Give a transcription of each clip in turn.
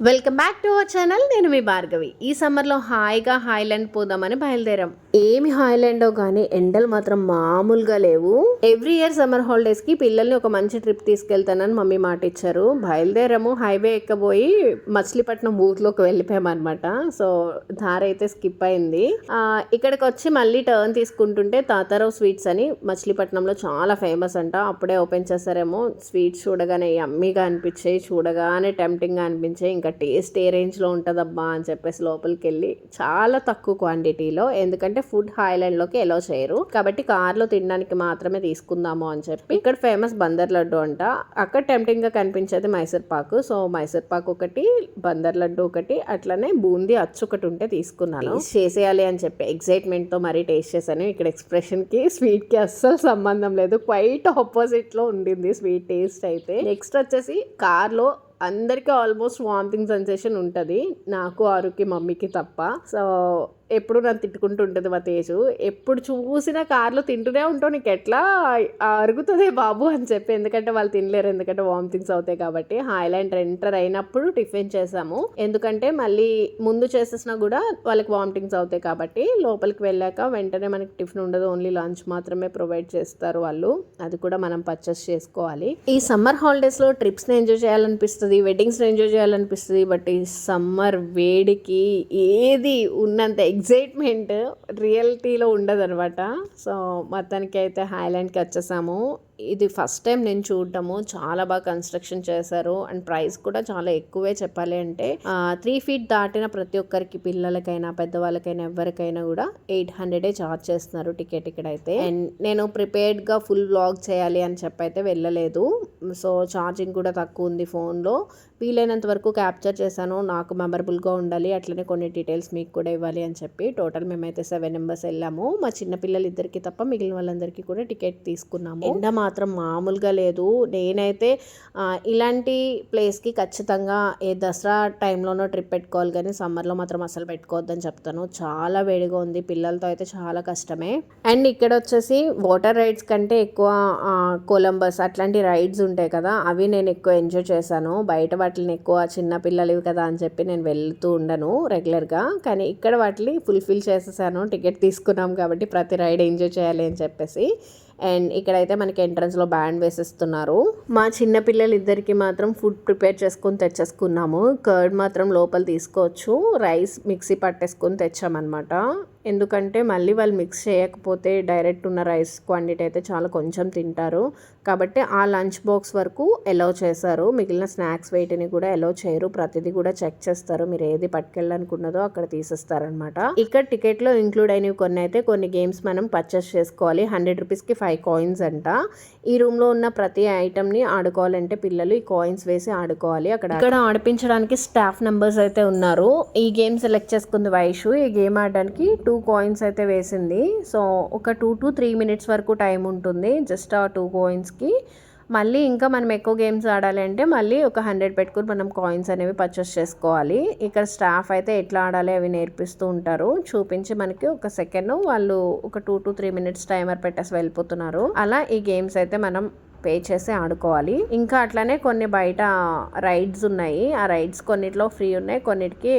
Welcome back to our channel. నేను మీ భార్గవి. ఈ సమ్మర్లో హాయిగా హాయిలాండ్ పోదామని బయలుదేరాం. ఏమి హాయిలాండో కానీ ఎండలు మాత్రం మామూలుగా లేవు. ఎవ్రీ ఇయర్ సమ్మర్ హాలిడేస్కి పిల్లల్ని ఒక మంచి ట్రిప్ తీసుకెళ్తానని మమ్మీ మాట ఇచ్చారు. బయలుదేరాము. హైవే ఎక్కబోయి మచిలీపట్నం ఊర్లోకి వెళ్ళిపోయామన్నమాట. సో దారి అయితే స్కిప్ అయింది. ఇక్కడికి వచ్చి మళ్ళీ టర్న్ తీసుకుంటుంటే తాతారావు స్వీట్స్ అని మచిలీపట్నంలో చాలా ఫేమస్ అంట. అప్పుడే ఓపెన్ చేశారేమో. స్వీట్స్ చూడగానే యమ్మీగా అనిపించాయి, చూడగానే టెంప్టింగ్గా అనిపించాయి. ఇంకా టేస్ట్ ఏ రేంజ్లో ఉంటుందబ్బా అని చెప్పేసి లోపలికి వెళ్ళి చాలా తక్కువ క్వాంటిటీలో, ఎందుకంటే ఫుడ్ హాయిలాండ్లోకి ఎలో చేయరు కాబట్టి కార్లో తినడానికి మాత్రమే తీసుకుందాము అని చెప్పి ఇక్కడ ఫేమస్ బందర్ లడ్డు అంట. అక్కడ టెంప్టింగ్గా కనిపించేది మైసూర్ పాకు. సో మైసూర్ పాకు ఒకటి, బందర్ లడ్డు ఒకటి, అట్లనే బూందీ అచ్చు ఒకటి ఉంటే తీసుకున్నాను. చేసేయాలి అని చెప్పి ఎక్సైట్మెంట్తో మరీ టేస్ట్ చేశాను. ఇక్కడ ఎక్స్ప్రెషన్కి స్వీట్కి అస్సలు సంబంధం లేదు, క్వైట్ ఆపోజిట్లో ఉండింది స్వీట్ టేస్ట్ అయితే. నెక్స్ట్ వచ్చేసి కార్లో అందరికీ ఆల్మోస్ట్ వామిటింగ్ సెన్సేషన్ ఉంటుంది, నాకు ఆరుకి మమ్మీకి తప్ప. సో ఎప్పుడు నన్ను తిట్టుకుంటూ ఉంటుంది మా తేజు. ఎప్పుడు చూసినా కార్లో తింటూనే ఉంటావు, నీకు ఎట్లా అరుగుతుంది బాబు అని చెప్పి. ఎందుకంటే వాళ్ళు తినలేరు, ఎందుకంటే వామిటింగ్స్ అవుతాయి కాబట్టి. హాయిలాండ్ ఎంటర్ అయినప్పుడు టిఫిన్ చేసాము, ఎందుకంటే మళ్ళీ ముందు చేసేసినా కూడా వాళ్ళకి వామిటింగ్స్ అవుతాయి కాబట్టి. లోపలికి వెళ్ళాక వెంటనే మనకి టిఫిన్ ఉండదు, ఓన్లీ లంచ్ మాత్రమే ప్రొవైడ్ చేస్తారు వాళ్ళు. అది కూడా మనం పర్చేస్ చేసుకోవాలి. ఈ సమ్మర్ హాలిడేస్లో ట్రిప్స్ని ఎంజాయ్ చేయాలనిపిస్తుంది, వెడ్డింగ్స్ని ఎంజాయ్ చేయాలనిపిస్తుంది. బట్ ఈ సమ్మర్ వేడికి ఏది ఉన్నంత ఎగ్జైట్మెంట్ రియాలిటీలో ఉండదనమాట. సో మొత్తానికి అయితే హాయిలాండ్కి వచ్చేసాము. ఇది ఫస్ట్ టైం నేను చూడటము. చాలా బాగా కన్స్ట్రక్షన్ చేశారు అండ్ ప్రైస్ కూడా చాలా ఎక్కువే చెప్పాలి అంటే. 3 feet దాటిన ప్రతి ఒక్కరికి, పిల్లలకైనా పెద్దవాళ్ళకైనా ఎవరికైనా కూడా 800 చార్జ్ చేస్తున్నారు టికెట్ ఇక్కడైతే. అండ్ నేను ప్రిపేర్డ్గా ఫుల్ వ్లాగ్ చేయాలి అని చెప్పైతే వెళ్ళలేదు. సో ఛార్జింగ్ కూడా తక్కువ ఉంది ఫోన్లో. వీలైనంత వరకు క్యాప్చర్ చేశాను, నాకు మెమరబుల్గా ఉండాలి, అట్లనే కొన్ని డీటెయిల్స్ మీకు కూడా ఇవ్వాలి అని చెప్పి. టోటల్ మేమైతే 7 members వెళ్ళాము. మా చిన్న పిల్లలు ఇద్దరికి తప్ప మిగిలిన వాళ్ళందరికీ కూడా టికెట్ తీసుకున్నాము. ఎండ మాత్రం మామూలుగా లేదు. నేనైతే ఇలాంటి ప్లేస్కి ఖచ్చితంగా ఏ దసరా టైంలోనో ట్రిప్ పెట్టుకోవాలి, కానీ సమ్మర్లో మాత్రం అసలు పెట్టుకోవద్దని చెప్తాను. చాలా వేడిగా ఉంది, పిల్లలతో అయితే చాలా కష్టమే. అండ్ ఇక్కడ వచ్చేసి వాటర్ రైడ్స్ కంటే ఎక్కువ కొలంబస్ అట్లాంటి రైడ్స్ ఉంటాయి కదా, అవి నేను ఎక్కువ ఎంజాయ్ చేశాను. బయట వాటిని ఎక్కువ చిన్న పిల్లలు కదా అని చెప్పి నేను వెళ్తూ ఉండను రెగ్యులర్గా, కానీ ఇక్కడ వాటిని ఫుల్ఫిల్ చేసేసాను. టికెట్ తీసుకున్నాం కాబట్టి ప్రతి రైడ్ ఎంజాయ్ చేయాలి అని చెప్పేసి. అండ్ ఇక్కడైతే మనకి ఎంట్రన్స్లో బ్యాండ్ వేసేస్తున్నారు. మా చిన్న పిల్లలు ఇద్దరికి మాత్రం ఫుడ్ ప్రిపేర్ చేసుకొని తెచ్చేసుకున్నాము. కర్డ్ మాత్రం లోపల తీసుకోవచ్చు, రైస్ మిక్సీ పట్టేసుకొని తెచ్చామన్నమాట. ఎందుకంటే మళ్ళీ వాళ్ళు మిక్స్ చేయకపోతే డైరెక్ట్ ఉన్న రైస్ క్వాంటిటీ అయితే చాలా కొంచెం తింటారు కాబట్టి ఆ లంచ్ బాక్స్ వరకు ఎలో చేశారు. మిగిలిన స్నాక్స్ వెయిట్ని కూడా ఎలో చేయరు, ప్రతిదీ కూడా చెక్ చేస్తారు. మీరు ఏది పట్టుకెళ్ళాలనుకున్నదో అక్కడ తీసేస్తారనమాట. ఇక్కడ టికెట్లో ఇంక్లూడ్ అయినవి కొన్ని అయితే, కొన్ని గేమ్స్ మనం పర్చేస్ చేసుకోవాలి. 100 రూపీస్కి 5 coins అంట. ఈ రూమ్లో ఉన్న ప్రతి ఐటమ్ని ఆడుకోవాలంటే పిల్లలు ఈ కాయిన్స్ వేసి ఆడుకోవాలి. ఇక్కడ ఆడిపించడానికి స్టాఫ్ మెంబర్స్ అయితే ఉన్నారు. ఈ గేమ్ సెలెక్ట్ చేసుకుంది వైషు. ఈ గేమ్ ఆడడానికి 2 coins అయితే వేసింది. సో ఒక 2 to 3 minutes వరకు టైం ఉంటుంది జస్ట్ ఆ 2 coinsకి. మళ్ళీ ఇంకా మనం ఎక్కువ గేమ్స్ ఆడాలి అంటే మళ్ళీ ఒక 100 పెట్టుకుని మనం కాయిన్స్ అనేవి పర్చేస్ చేసుకోవాలి. ఇక్కడ స్టాఫ్ అయితే ఎట్లా ఆడాలి అవి నేర్పిస్తూ ఉంటారు, చూపించి మనకి ఒక సెకండ్ వాళ్ళు ఒక 2 to 3 minutes టైమర్ పెట్టేసి వెళ్ళిపోతున్నారు. అలా ఈ గేమ్స్ అయితే మనం పే చేసి ఆడుకోవాలి. ఇంకా అట్లానే కొన్ని బయట రైడ్స్ ఉన్నాయి. ఆ రైడ్స్ కొన్నిట్లో ఫ్రీ ఉన్నాయి, కొన్నిటికి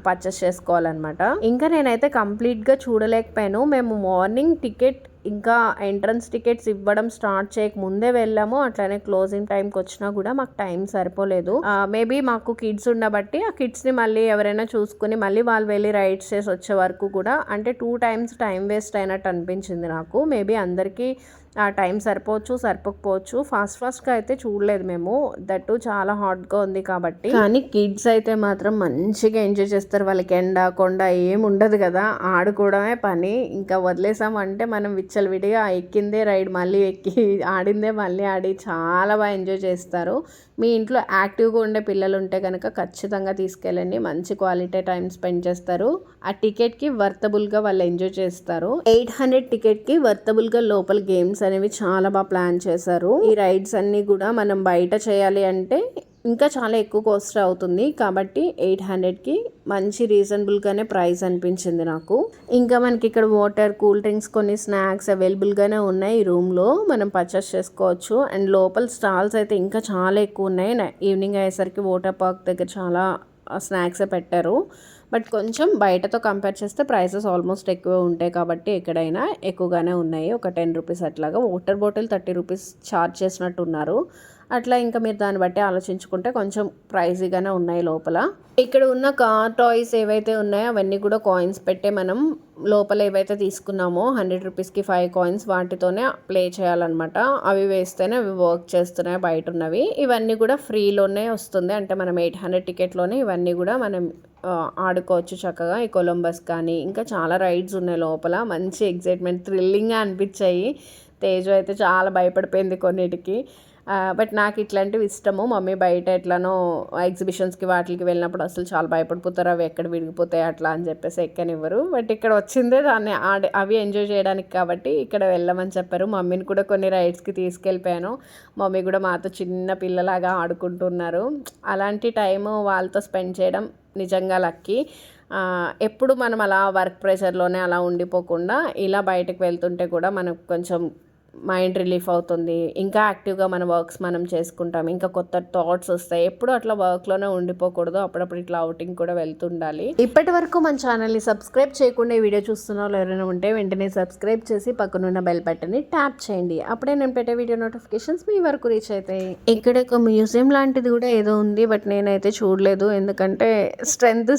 పర్చేస్ చేసుకోవాలన్నమాట. ఇంకా నేనైతే కంప్లీట్గా చూడలేకపోయాను. మేము మార్నింగ్ టికెట్ ఇంకా ఎంట్రన్స్ టికెట్స్ ఇవ్వడం స్టార్ట్ చేయక ముందే వెళ్ళాము. అట్లానే క్లోజింగ్ టైంకి వచ్చినా కూడా మాకు టైం సరిపోలేదు. మేబీ మాకు కిడ్స్ ఉండబట్టి ఆ కిడ్స్ని మళ్ళీ ఎవరైనా చూసుకుని మళ్ళీ వాళ్ళు వెళ్ళి రైడ్స్ చేసి వచ్చే వరకు కూడా అంటే 2 times టైం వేస్ట్ అయినట్టు అనిపించింది నాకు. మేబీ అందరికీ ఆ టైం సరిపోవచ్చు, సరిపోకపోవచ్చు. ఫాస్ట్గా అయితే చూడలేదు మేము, దట్టు చాలా హాట్గా ఉంది కాబట్టి. కానీ కిడ్స్ అయితే మాత్రం మంచిగా ఎంజాయ్ చేస్తారు. వాళ్ళకి ఎండ కొండ ఏం ఉండదు కదా, ఆడుకోవడమే పని. ఇంకా వదిలేసామంటే మనం విచ్చలవిడిగా ఎక్కిందే రైడ్ మళ్ళీ ఎక్కి ఆడిందే మళ్ళీ ఆడి చాలా బాగా ఎంజాయ్ చేస్తారు. మీ ఇంట్లో యాక్టివ్గా ఉండే పిల్లలు ఉంటే కనుక ఖచ్చితంగా తీసుకెళ్ళండి, మంచి క్వాలిటీ టైం స్పెండ్ చేస్తారు. ఆ టికెట్కి వర్తబుల్గా వాళ్ళు ఎంజాయ్ చేస్తారు. 800 టికెట్కి వర్తబుల్గా లోపల గేమ్స్ అనేవి చాలా బాగా ప్లాన్ చేశారు. ఈ రైడ్స్ అన్నీ కూడా మనం బయట చేయాలి అంటే ఇంకా చాలా ఎక్కువ కాస్ట్ అవుతుంది కాబట్టి 800కి మంచి రీజనబుల్గానే ప్రైస్ అనిపించింది నాకు. ఇంకా మనకి ఇక్కడ వాటర్, కూల్ డ్రింక్స్, కొన్ని స్నాక్స్ అవైలబుల్గానే ఉన్నాయి. ఈ రూమ్లో మనం పర్చేస్ చేసుకోవచ్చు. అండ్ లోపల స్టాల్స్ అయితే ఇంకా చాలా ఎక్కువ ఉన్నాయి. ఈవినింగ్ అయ్యేసరికి వాటర్ పార్క్ దగ్గర చాలా స్నాక్సే పెట్టారు. బట్ కొంచెం బయటతో కంపేర్ చేస్తే ప్రైసెస్ ఆల్మోస్ట్ ఎక్కువే ఉంటాయి కాబట్టి ఎక్కడైనా ఎక్కువగానే ఉన్నాయి. ఒక 10 రూపీస్ అట్లాగా. వాటర్ బాటిల్ 30 రూపీస్ ఛార్జ్ చేసినట్టు ఉన్నారు. అట్లా ఇంకా మీరు దాన్ని బట్టి ఆలోచించుకుంటే కొంచెం ప్రైజీగానే ఉన్నాయి లోపల. ఇక్కడ ఉన్న కార్ టాయ్స్ ఏవైతే ఉన్నాయో అవన్నీ కూడా కాయిన్స్ పెట్టే మనం లోపల ఏవైతే తీసుకున్నామో 100 రూపీస్కి 5 కాయిన్స్ వాటితోనే ప్లే చేయాలన్నమాట. అవి వేస్తేనే అవి వర్క్ చేస్తున్నాయి బయట ఉన్నవి. ఇవన్నీ కూడా ఫ్రీలోనే వస్తుంది. అంటే మనం 800 టికెట్లోనే ఇవన్నీ కూడా మనం ఆడుకోవచ్చు చక్కగా. ఈ కొలంబస్ కానీ ఇంకా చాలా రైడ్స్ ఉన్నాయి లోపల. మంచి ఎగ్జైట్మెంట్, థ్రిల్లింగ్గా అనిపించాయి. తేజు అయితే చాలా భయపడిపోయింది కొన్నిటికి. బట్ నాకు ఇట్లాంటివి ఇష్టము. మమ్మీ బయట ఎట్లానో ఎగ్జిబిషన్స్కి వాటికి వెళ్ళినప్పుడు అసలు చాలా భయపడిపోతారు, అవి ఎక్కడ విడిగిపోతాయి అట్లా అని చెప్పేసి ఎక్కనివ్వరు. బట్ ఇక్కడ వచ్చిందే దాన్ని అవి ఎంజాయ్ చేయడానికి కాబట్టి ఇక్కడ వెళ్ళమని చెప్పారు. మమ్మీని కూడా కొన్ని రైడ్స్కి తీసుకెళ్ళిపోయాను. మమ్మీ కూడా మాతో చిన్న పిల్లలాగా ఆడుకుంటున్నారు. అలాంటి టైము వాళ్ళతో స్పెండ్ చేయడం నిజంగా లక్కీ. ఎప్పుడు మనం అలా వర్క్ ప్రెషర్లోనే అలా ఉండిపోకుండా ఇలా బయటకు వెళ్తుంటే కూడా మనకు కొంచెం మైండ్ రిలీఫ్ అవుతుంది. ఇంకా యాక్టివ్గా మన వర్క్స్ మనం చేసుకుంటాం. ఇంకా కొత్త థాట్స్ వస్తాయి. ఎప్పుడు అట్లా వర్క్లోనే ఉండిపోకూడదు. అప్పుడప్పుడు ఇట్లా అవుటింగ్ కూడా వెళ్తుండాలి. ఇప్పటి వరకు మన ఛానల్ని సబ్స్క్రైబ్ చేయకుండా ఈ వీడియో చూస్తున్న వాళ్ళు ఎవరైనా ఉంటే వెంటనే సబ్స్క్రైబ్ చేసి పక్కనున్న బెల్ బటన్ని ట్యాప్ చేయండి. అప్పుడే నేను పెట్టే వీడియో నోటిఫికేషన్స్ మీ వరకు రీచ్ అవుతాయి. ఇక్కడ ఒక మ్యూజియం లాంటిది కూడా ఏదో ఉంది. బట్ నేనైతే చూడలేదు. ఎందుకంటే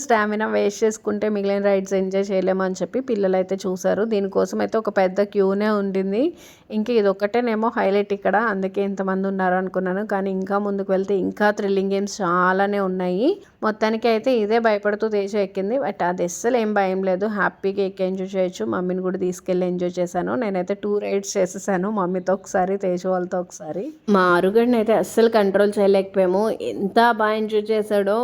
స్టామినా వేస్ట్ చేసుకుంటే మిగిలిన రైడ్స్ ఎంజాయ్ చేయలేము అని చెప్పి పిల్లలు అయితే చూసారు. దీనికోసం అయితే ఒక పెద్ద క్యూనే ఉండింది. ఇంకా ఇది ఒక్కటేనేమో హైలైట్ ఇక్కడ, అందుకే ఇంతమంది ఉన్నారు అనుకున్నాను. కానీ ఇంకా ముందుకు వెళ్తే ఇంకా థ్రిల్లింగ్ గేమ్స్ చాలానే ఉన్నాయి. మొత్తానికి అయితే ఇదే భయపడుతూ తేజ ఎక్కింది. బట్ అది అస్సలు ఏం భయం లేదు. హ్యాపీగా ఎక్కి ఎంజాయ్ చేయొచ్చు. మమ్మీని కూడా తీసుకెళ్ళి ఎంజాయ్ చేశాను. నేనైతే 2 రైడ్స్ చేసేసాను. మమ్మీతో ఒకసారి, తేజ వాళ్ళతో ఒకసారి. మా అరుగడిని అయితే అస్సలు కంట్రోల్ చేయలేకపోయాము. ఎంత బాగా ఎంజాయ్ చేశాడో.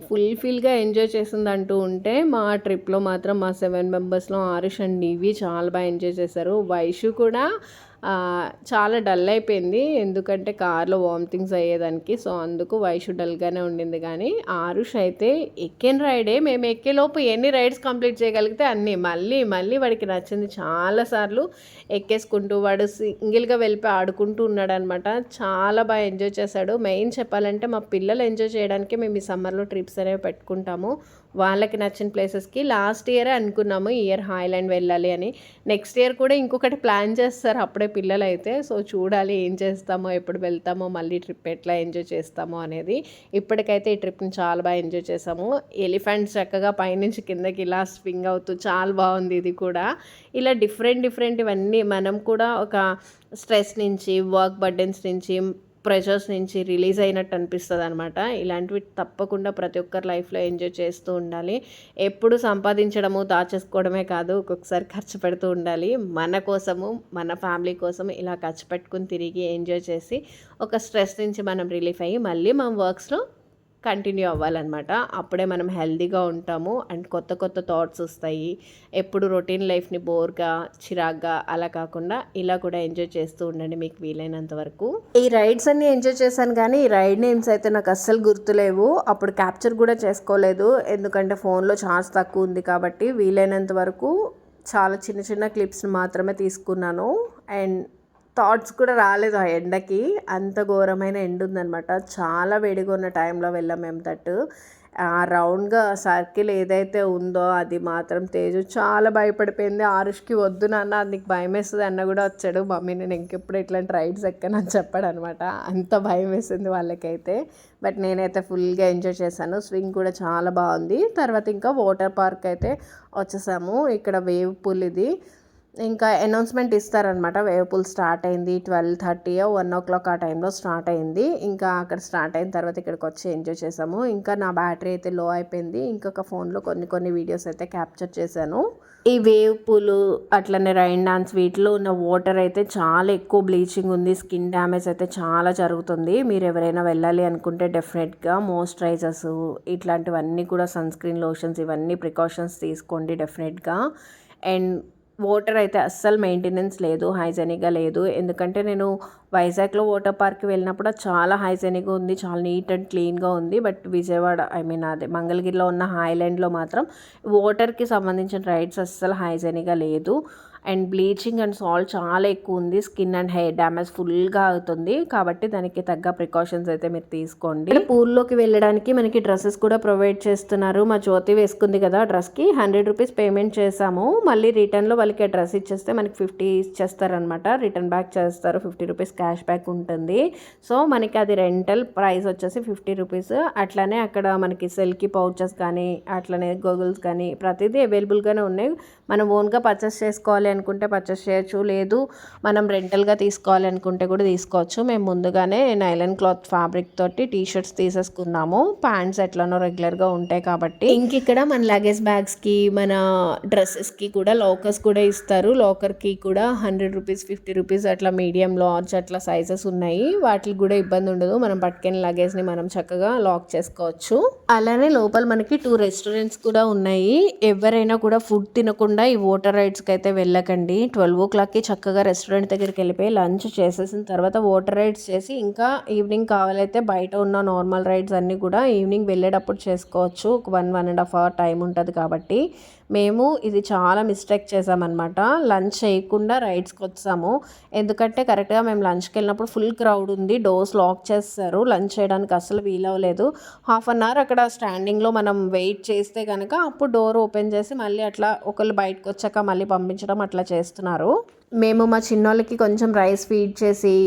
ఫుల్ఫిల్గా ఎంజాయ్ చేసింది అంటూ ఉంటే మా ట్రిప్లో మాత్రం మా 7 మెంబర్స్లో ఆరుష్ అండ్ నివి చాలా బాగా ఎంజాయ్ చేశారు. వైషు కూడా చాలా డల్ అయిపోయింది. ఎందుకంటే కార్లో వామిటింగ్స్ అయ్యేదానికి. సో అందుకు వైషు డల్గానే ఉండింది. కానీ ఆరుష్ అయితే ఎక్కిన రైడే మేము ఎక్కేలోపు ఎన్ని రైడ్స్ కంప్లీట్ చేయగలిగితే అన్నీ మళ్ళీ వాడికి నచ్చింది చాలాసార్లు ఎక్కేసుకుంటూ వాడు సింగిల్గా వెళ్ళిపోయి ఆడుకుంటూ ఉన్నాడు అనమాట. చాలా బాగా ఎంజాయ్ చేశాడు. మెయిన్ చెప్పాలంటే మా పిల్లలు ఎంజాయ్ చేయడానికి మేము ఈ సమ్మర్లో ట్రిప్స్ అనేవి పెట్టుకుంటాము. వాళ్ళకి నచ్చిన ప్లేసెస్కి. లాస్ట్ ఇయరే అనుకున్నాము ఈ ఇయర్ హాయ్లాండ్ వెళ్ళాలి అని. నెక్స్ట్ ఇయర్ కూడా ఇంకొకటి ప్లాన్ చేస్తారు అప్పుడే పిల్లలు అయితే. సో చూడాలి ఏం చేస్తామో, ఎప్పుడు వెళ్తామో, మళ్ళీ ట్రిప్ ఎట్లా ఎంజాయ్ చేస్తామో అనేది. ఇప్పటికైతే ఈ ట్రిప్ని చాలా బాగా ఎంజాయ్ చేసాము. ఎలిఫెంట్ చక్కగా పైనుంచి కిందకి ఇలా స్వింగ్ అవుతూ చాలా బాగుంది. ఇది కూడా ఇలా డిఫరెంట్ ఇవన్నీ మనం కూడా ఒక స్ట్రెస్ నుంచి, వర్క్ బర్డెన్స్ నుంచి, ప్రెషర్స్ నుంచి రిలీజ్ అయినట్టు అనిపిస్తుంది అనమాట. ఇలాంటివి తప్పకుండా ప్రతి ఒక్కరి లైఫ్లో ఎంజాయ్ చేస్తూ ఉండాలి. ఎప్పుడు సంపాదించడము, దాచేసుకోవడమే కాదు, ఒక్కొక్కసారి ఖర్చు పెడుతూ ఉండాలి. మన కోసము, మన ఫ్యామిలీ కోసం ఇలా ఖర్చు పెట్టుకుని తిరిగి ఎంజాయ్ చేసి ఒక స్ట్రెస్ నుంచి మనం రిలీఫ్ అయ్యి మళ్ళీ మన వర్క్స్లో కంటిన్యూ అవ్వాలన్నమాట. అప్పుడే మనం హెల్తీగా ఉంటాము. అండ్ కొత్త థాట్స్ వస్తాయి. ఎప్పుడు రొటీన్ లైఫ్ని బోర్గా, చిరాగ్గా అలా కాకుండా ఇలా కూడా ఎంజాయ్ చేస్తూ ఉండండి మీకు వీలైనంత వరకు. ఈ రైడ్స్ అన్నీ ఎంజాయ్ చేశాను కానీ ఈ రైడ్ నేమ్స్ అయితే నాకు అస్సలు గుర్తులేవు. అప్పుడు క్యాప్చర్ కూడా చేసుకోలేదు. ఎందుకంటే ఫోన్లో ఛార్జ్ తక్కువ ఉంది కాబట్టి వీలైనంత వరకు చాలా చిన్న క్లిప్స్ని మాత్రమే తీసుకున్నాను. అండ్ థాట్స్ కూడా రాలేదు ఆ ఎండకి. అంత ఘోరమైన ఎండ ఉందనమాట. చాలా వేడిగా ఉన్న టైంలో వెళ్ళాం మేము. ఆ రౌండ్గా సర్కిల్ ఏదైతే ఉందో అది మాత్రం తేజు చాలా భయపడిపోయింది. ఆరుష్కి వద్దు నాన్న, అది నీకు భయం వేస్తుంది అన్న కూడా వచ్చాడు. మమ్మీ నేను ఇంకెప్పుడు ఇట్లాంటి రైడ్స్ ఎక్కనని చెప్పాడు అనమాట. అంత భయం వేసింది వాళ్ళకైతే. బట్ నేనైతే ఫుల్గా ఎంజాయ్ చేశాను. స్వింగ్ కూడా చాలా బాగుంది. తర్వాత ఇంకా వాటర్ పార్క్ అయితే వచ్చేసాము. ఇక్కడ వేవ్ పూల్ ఇది. ఇంకా అనౌన్స్మెంట్ ఇస్తారనమాట. వేవ్ పూల్ స్టార్ట్ అయింది 12:30 1 o'clock ఆ టైంలో స్టార్ట్ అయింది. ఇంకా అక్కడ స్టార్ట్ అయిన తర్వాత ఇక్కడికి వచ్చి ఎంజాయ్ చేసాము. ఇంకా నా బ్యాటరీ అయితే లో అయిపోయింది. ఇంకొక ఫోన్లో కొన్ని వీడియోస్ అయితే క్యాప్చర్ చేశాను. ఈ వేవ్ పూలు అట్లనే రైన్ డాన్స్ వీటిలో ఉన్న వాటర్ అయితే చాలా ఎక్కువ బ్లీచింగ్ ఉంది. స్కిన్ డ్యామేజ్ అయితే చాలా జరుగుతుంది. మీరు ఎవరైనా వెళ్ళాలి అనుకుంటే డెఫినెట్గా మాయిశ్చరైజర్స్ ఇట్లాంటివన్నీ కూడా, సన్ స్క్రీన్ లోషన్స్, ఇవన్నీ ప్రికాషన్స్ తీసుకోండి డెఫినెట్గా. అండ్ వాటర్ అయితే అస్సలు మెయింటెనెన్స్ లేదు, హైజెనిక్గా లేదు. ఎందుకంటే నేను వైజాగ్లో వాటర్ పార్క్కి వెళ్ళినప్పుడు అది చాలా హైజెనిక్గా ఉంది, చాలా నీట్ అండ్ క్లీన్గా ఉంది. బట్ విజయవాడ అదే మంగళగిరిలో ఉన్న హాయ్లాండ్లో మాత్రం వాటర్కి సంబంధించిన రైడ్స్ అస్సలు హైజెనిక్గా లేదు. అండ్ బ్లీచింగ్ అండ్ సాల్ట్ చాలా ఎక్కువ ఉంది. స్కిన్ అండ్ హెయిర్ డ్యామేజ్ ఫుల్గా అవుతుంది. కాబట్టి దానికి తగ్గ ప్రికాషన్స్ అయితే మీరు తీసుకోండి. పూల్లోకి వెళ్ళడానికి మనకి డ్రెస్సెస్ కూడా ప్రొవైడ్ చేస్తున్నారు. మా జ్యోతి వేసుకుంది కదా డ్రెస్కి 100 రూపీస్ పేమెంట్ చేసాము. మళ్ళీ రిటర్న్లో వాళ్ళకి డ్రెస్ ఇచ్చేస్తే మనకి 50 ఇచ్చేస్తారనమాట. రిటర్న్ బ్యాక్ చేస్తారు. 50 రూపీస్ క్యాష్ బ్యాక్ ఉంటుంది. సో మనకి అది రెంటల్ ప్రైస్ వచ్చేసి 50 రూపీస్. అట్లానే అక్కడ మనకి సెల్కి పౌచెస్ కానీ అట్లనే గోగుల్స్ కానీ ప్రతిదీ అవైలబుల్గానే ఉన్నాయి. మనం ఓన్గా పర్చేస్ చేసుకోవాలి అనుకుంటే పర్చేస్ చేయొచ్చు, లేదు మనం రెంటల్గా తీసుకోవాలి అనుకుంటే కూడా తీసుకోవచ్చు. మేము ముందుగానే నైలన్ క్లాత్ ఫ్యాబ్రిక్ తోటి టీ షర్ట్స్ తీసేసుకున్నాము. ప్యాంట్స్ ఎట్లనో రెగ్యులర్గా ఉంటాయి కాబట్టి. ఇక్కడ మన లగేజ్ బ్యాగ్స్కి మన డ్రెస్సెస్కి కూడా లాకర్స్ కూడా ఇస్తారు. లాకర్కి కూడా 100 రూపీస్ 50 రూపీస్ అట్లా మీడియం లార్జ్ అట్లా సైజెస్ ఉన్నాయి. వాటికి కూడా ఇబ్బంది ఉండదు. మనం పట్టుకెళ్ళిన లగేజ్ని మనం చక్కగా లాక్ చేసుకోవచ్చు. అలానే లోపల మనకి 2 రెస్టారెంట్స్ కూడా ఉన్నాయి. ఎవరైనా కూడా ఫుడ్ తినకుండా ఈ వాటర్ రైడ్స్కి అయితే వెళ్ళకండి. 12 o'clock చక్కగా రెస్టారెంట్ దగ్గరికి వెళ్ళిపోయి లంచ్ చేసేసిన తర్వాత వాటర్ రైడ్స్ చేసి ఇంకా ఈవినింగ్ కావాలైతే బయట ఉన్న నార్మల్ రైడ్స్ అన్నీ కూడా ఈవినింగ్ వెళ్ళేటప్పుడు చేసుకోవచ్చు. ఒక 1.5 hour టైం ఉంటుంది కాబట్టి. మేము ఇది చాలా మిస్టేక్ చేసామన్నమాట. లంచ్ చేయకుండా రైడ్స్కి వచ్చాము. ఎందుకంటే కరెక్ట్గా మేము లంచ్కి వెళ్ళినప్పుడు ఫుల్ క్రౌడ్ ఉంది. డోర్స్ లాక్ చేస్తారు. లంచ్ చేయడానికి అసలు వీలవలేదు. 1/2 hour అక్కడ స్టాండింగ్లో మనం వెయిట్ చేస్తే కనుక అప్పుడు డోర్ ఓపెన్ చేసి మళ్ళీ అట్లా ఒకళ్ళు బయటకు వచ్చాక మళ్ళీ పంపించడం అట్లా చేస్తున్నారు. మేము మా చిన్నోళ్ళకి కొంచెం రైస్ ఫీడ్ చేసి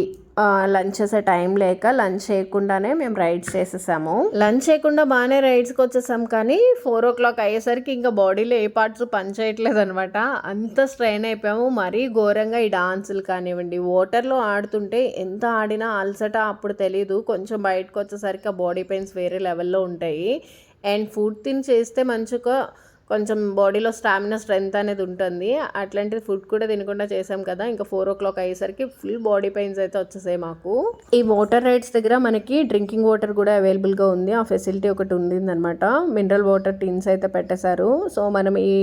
లంచ్ చేసే టైం లేక లంచ్ చేయకుండానే మేము రైడ్స్ చేసేసాము. లంచ్ చేయకుండా బాగానే రైడ్స్కి వచ్చేసాం. కానీ 4 o'clock అయ్యేసరికి ఇంకా బాడీలో ఏ పార్ట్స్ పని చేయట్లేదు అనమాట. అంత స్ట్రెయిన్ అయిపోయాము. మరీ ఘోరంగా ఈ డాన్సులు కానివ్వండి, వాటర్లో ఆడుతుంటే ఎంత ఆడినా అలసట అప్పుడు తెలీదు. కొంచెం బయటకు వచ్చేసరికి ఆ బాడీ పెయిన్స్ వేరే లెవెల్లో ఉంటాయి. అండ్ ఫుడ్ తిని చేస్తే మంచిగా కొంచెం బాడీలో స్టామినా స్ట్రెంత్ అనేది ఉంటుంది. అట్లాంటిది ఫుడ్ కూడా తినకుండా చేసాం కదా. ఇంకా 4 o'clock అయ్యేసరికి ఫుల్ బాడీ పెయిన్స్ అయితే వచ్చేసాయి మాకు. ఈ వాటర్ రైడ్స్ దగ్గర మనకి డ్రింకింగ్ వాటర్ కూడా అవైలబుల్గా ఉంది. ఆ ఫెసిలిటీ ఒకటి ఉండిందనమాట. మినరల్ వాటర్ టిన్స్ అయితే పెట్టేశారు. సో మనం ఈ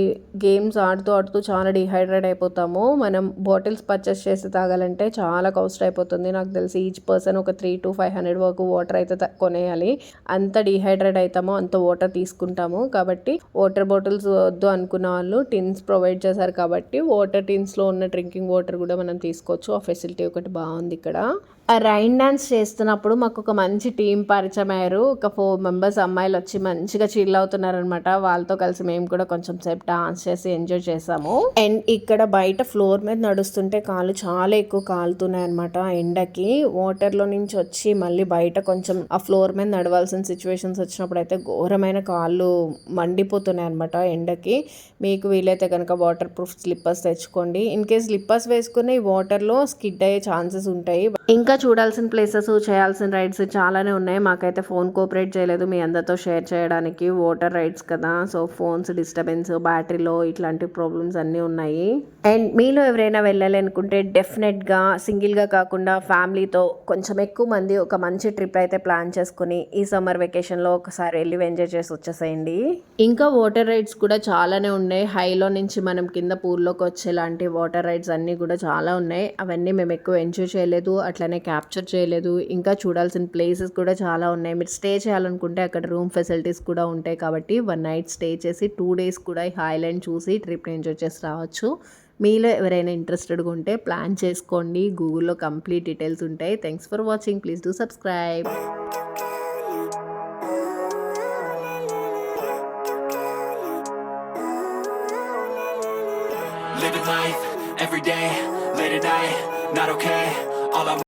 గేమ్స్ ఆడుతూ ఆడుతూ చాలా డిహైడ్రేట్ అయిపోతాము. మనం బాటిల్స్ పర్చేస్ చేసి తాగాలంటే చాలా కాస్ట్ అయిపోతుంది. నాకు తెలిసి ఈచ్ పర్సన్ ఒక 300 to 500 వరకు వాటర్ అయితే కొనేయాలి. అంత డిహైడ్రేట్ అవుతామో అంత వాటర్ తీసుకుంటాము. కాబట్టి వాటర్ బాటిల్ వద్దు అనుకున్న వాళ్ళు టిన్స్ ప్రొవైడ్ చేశారు కాబట్టి వాటర్ టిన్స్లో ఉన్న డ్రింకింగ్ వాటర్ కూడా మనం తీసుకోవచ్చు. ఆ ఫెసిలిటీ ఒకటి బాగుంది ఇక్కడ. ఆ రైన్ డాన్స్ చేస్తున్నప్పుడు మాకు ఒక మంచి టీం పరిచయం అయ్యారు. ఒక 4 members అమ్మాయిలు వచ్చి మంచిగా చిల్ అవుతున్నారనమాట. వాళ్ళతో కలిసి మేము కూడా కొంచెం సేపు డాన్స్ చేసి ఎంజాయ్ చేసాము. అండ్ ఇక్కడ బయట ఫ్లోర్ మీద నడుస్తుంటే కాళ్ళు చాలా ఎక్కువ కాలుతున్నాయి అనమాట. ఎండకి వాటర్లో నుంచి వచ్చి మళ్ళీ బయట కొంచెం ఆ ఫ్లోర్ మీద నడవాల్సిన సిచ్యువేషన్స్ వచ్చినప్పుడు అయితే ఘోరమైన కాళ్ళు మండిపోతున్నాయి అనమాట ఎండకి. మీకు వీలైతే కనుక వాటర్ ప్రూఫ్ స్లిప్పర్స్ తెచ్చుకోండి. ఇన్ కేస్ స్లిప్పర్స్ వేసుకుని ఈ వాటర్లో స్కిడ్ అయ్యే ఛాన్సెస్ ఉంటాయి. ఇంకా చూడాల్సిన ప్లేసెస్, చేయాల్సిన రైడ్స్ చాలానే ఉన్నాయి. మాకైతే ఫోన్ కోఆపరేట్ చేయలేదు మీ అందరితో షేర్ చేయడానికి. వాటర్ రైడ్స్ కదా, సో ఫోన్స్ డిస్టర్బెన్స్, బ్యాటరీలో ఇట్లాంటి ప్రాబ్లమ్స్ అన్నీ ఉన్నాయి. అండ్ మీలో ఎవరైనా వెళ్ళాలి అనుకుంటే డెఫినెట్గా సింగిల్గా కాకుండా ఫ్యామిలీతో కొంచెం ఎక్కువ మంది ఒక మంచి ట్రిప్ అయితే ప్లాన్ చేసుకుని ఈ సమ్మర్ వెకేషన్లో ఒకసారి వెళ్ళి ఎంజాయ్ చేసి వచ్చేసేయండి. ఇంకా వాటర్ రైడ్స్ కూడా చాలానే ఉన్నాయి. హైలో నుంచి మనం కింద పూల్లోకి వచ్చేలాంటి వాటర్ రైడ్స్ అన్నీ కూడా చాలా ఉన్నాయి. అవన్నీ మేము ఎక్కువ ఎంజాయ్ చేయలేదు, అట్లనే క్యాప్చర్ చేయలేదు. ఇంకా చూడాల్సిన ప్లేసెస్ కూడా చాలా ఉన్నాయి. మీరు స్టే చేయాలనుకుంటే అక్కడ రూమ్ ఫెసిలిటీస్ కూడా ఉంటాయి. కాబట్టి 1 night స్టే చేసి 2 days కూడా ఈ హాయ్లాండ్ చూసి ట్రిప్ని ఎంజాయ్ చేసి రావచ్చు. మీలో ఎవరైనా ఇంట్రెస్టెడ్గా ఉంటే ప్లాన్ చేసుకోండి. గూగుల్లో కంప్లీట్ డీటెయిల్స్ ఉంటాయి. Thanks for watching. Please do subscribe. Living life every day, late at night, not okay. All I